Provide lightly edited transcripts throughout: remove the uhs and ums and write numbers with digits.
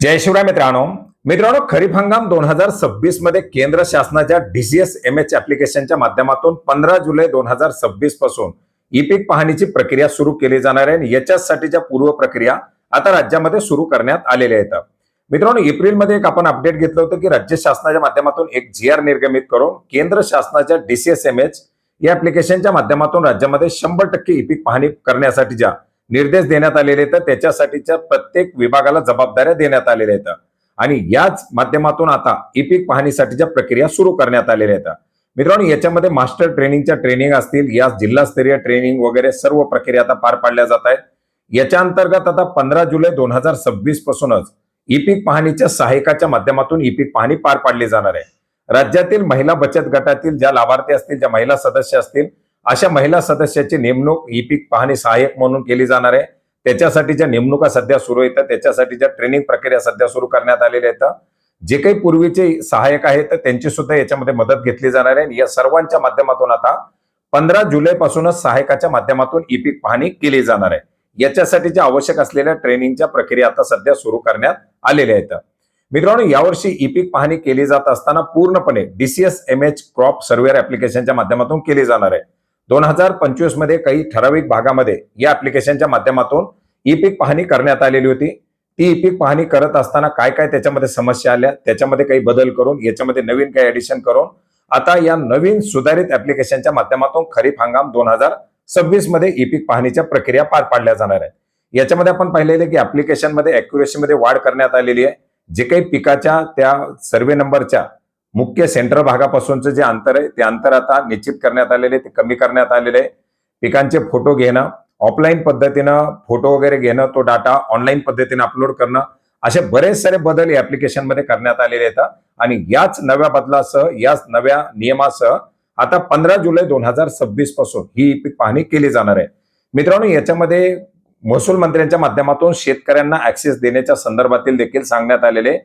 जय शिवराय मित्रांनो खरीप हंगाम 2026 मध्ये केंद्र शासनाच्या DCS-MH ऍप्लिकेशनच्या माध्यमातून 15 जुलै 2026 पासून ई पीक पाहणीची प्रक्रिया सुरू केली जाणार आहे. याच्यासाठीच्या पूर्व प्रक्रिया आता राज्यामध्ये सुरू करण्यात आलेल्या आहेत. मित्रांनो, एप्रिलमध्ये एक आपण अपडेट घेतलं होतं की राज्य शासनाच्या माध्यमातून एक GR निर्गमित करून केंद्र शासनाच्या DCS-MH या ऍप्लिकेशनच्या माध्यमातून राज्यामध्ये 100% ई पीक पाहणी करण्यासाठी ज्या निर्देश देण्यात आलेले आहेत त्याच्यासाठीच्या प्रत्येक विभागाला जबाबदाऱ्या देण्यात आलेल्या आहेत आणि याच माध्यमातून आता ई पीक पाहणीसाठीच्या प्रक्रिया सुरू करण्यात आलेल्या आहेत. मित्रांनो, याच्यामध्ये मास्टर ट्रेनिंगच्या ट्रेनिंग असतील, या जिल्हास्तरीय ट्रेनिंग वगैरे सर्व प्रक्रिया आता पार पाडल्या जात आहेत. याच्या अंतर्गत आता 15 जुलै 2026 पासूनच ई पीक पाहणीच्या सहाय्यकाच्या माध्यमातून ई पीक पाहणी पार पाडली जाणार आहे. राज्यातील महिला बचत गटातील ज्या लाभार्थी असतील, ज्या महिला सदस्य असतील, अशा महिला सदस्याची नेमणूक ई पीक पाहणी सहाय्यक म्हणून केली जाणार आहे. त्याच्यासाठीच्या नेमणुका सध्या सुरू आहेत, त्याच्यासाठीच्या ट्रेनिंग प्रक्रिया सध्या सुरू करण्यात आलेल्या आहेत. जे काही पूर्वीचे सहाय्यक आहेत त्यांची सुद्धा याच्यामध्ये मदत घेतली जाणार आहे. या सर्वांच्या माध्यमातून आता 15 जुलै पासूनच सहाय्यकाच्या माध्यमातून ई पीक पाहणी केली जाणार आहे. याच्यासाठीच्या आवश्यक असलेल्या ट्रेनिंगच्या प्रक्रिया आता सध्या सुरू करण्यात आलेल्या आहेत. मित्रांनो, यावर्षी ई पीक पाहणी केली जात असताना पूर्णपणे DCS-MH क्रॉप सर्व्हेअर ऍप्लिकेशनच्या माध्यमातून केली जाणार आहे. 2025 मध्ये काही ठराविक भागामध्ये या ऍप्लिकेशनच्या माध्यमातून ई पीक पाहणी करण्यात आलेली होती. ती ई पीक पाहणी करत असताना काय काय त्याच्यामध्ये समस्या आल्या, त्याच्यामध्ये काही बदल करून, याच्यामध्ये नवीन काही ऍडिशन करून आता या नवीन सुधारित ऍप्लिकेशनच्या माध्यमातून खरीप हंगाम 2026 मध्ये ई पीक पाहणीच्या प्रक्रिया पार पाडल्या जाणार आहे. याच्यामध्ये आपण पाहिलेले की ऍप्लिकेशन मध्ये अॅक्युरेसी मध्ये वाढ करण्यात आलेली आहे. जे काही पिकाच्या त्या सर्वे नंबरच्या मुख्य सेंटर भागापासूनचं जे अंतर आहे ते अंतर आता निश्चित करण्यात आलेले, ते कमी करण्यात आलेले आहे. पिकांचे फोटो घेणं, ऑफलाईन पद्धतीनं फोटो वगैरे घेणं, तो डाटा ऑनलाईन पद्धतीने अपलोड करणं, असे बरेच सारे बदल या ऍप्लिकेशन मध्ये करण्यात आलेले आहेत. आणि याच नव्या बदलासह, याच नव्या नियमासह आता 15 जुलै 2026 पासून ही ई पीक पाहणी केली जाणार आहे. मित्रांनो, याच्यामध्ये महसूल मंत्र्यांच्या माध्यमातून शेतकऱ्यांना ऍक्सेस देण्याच्या संदर्भातील देखील सांगण्यात आलेले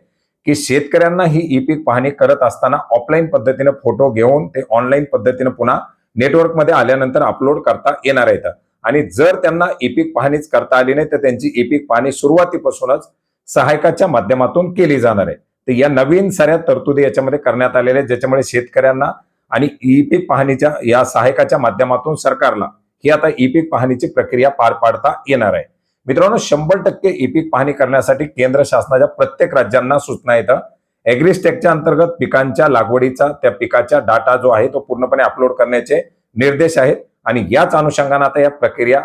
की शेतकऱ्यांना ही ई पीक पाहणी करत असताना ऑफलाईन पद्धतीने फोटो घेऊन ते ऑनलाईन पद्धतीने पुन्हा नेटवर्क मध्ये आल्यानंतर अपलोड करता येणार आहेत. आणि जर त्यांना ई पीक पाहणीच करता आली नाही तर त्यांची ई पीक पाहणी सुरुवातीपासूनच सहायकाच्या माध्यमातून केली जाणार आहे. तर या नवीन साऱ्या तरतुदी याच्यामध्ये करण्यात आलेल्या आहेत, ज्याच्यामुळे शेतकऱ्यांना आणि ई पीक पाहणीच्या या सहायकाच्या माध्यमातून सरकारला ही आता ई पीक पाहणीची प्रक्रिया पार पाडता येणार आहे. मित्रांनो, 100% ई पीक पाहणी करण्यासाठी केंद्र शासनाच्या प्रत्येक राज्यांना सूचना येतं. ऍग्रीस्टेकच्या अंतर्गत पिकांच्या लागवडीचा, त्या पिकाचा डाटा जो आहे तो पूर्णपणे अपलोड करण्याचे निर्देश आहेत. आणि याच अनुषंगाने आता या प्रक्रिया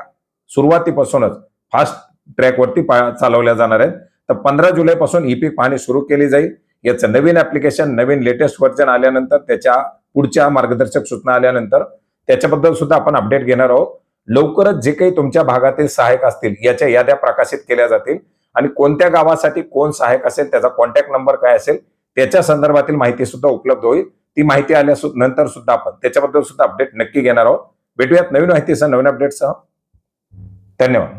सुरुवातीपासूनच फास्ट ट्रॅकवरती चालवल्या जाणार आहेत. तर 15 जुलै पासून ई पीक पाहणी सुरू केली जाईल. याचं नवीन ऍप्लिकेशन, नवीन लेटेस्ट व्हर्जन आल्यानंतर, त्याच्या पुढच्या मार्गदर्शक सूचना आल्यानंतर त्याच्याबद्दल सुद्धा आपण अपडेट घेणार आहोत. लवकरच जे काही तुमच्या भागातील सहाय्यक असतील याच्या याद्या प्रकाशित केल्या जातील आणि कोणत्या गावासाठी कोण सहाय्यक असेल, त्याचा कॉन्टॅक्ट नंबर काय असेल, त्याच्या संदर्भातील माहिती सुद्धा उपलब्ध होईल. ती माहिती आल्यानंतर सुद्धा आपण त्याच्याबद्दल सुद्धा अपडेट नक्की घेणार आहोत. भेटूयात नवीन माहितीसह, नवीन अपडेटसह. धन्यवाद.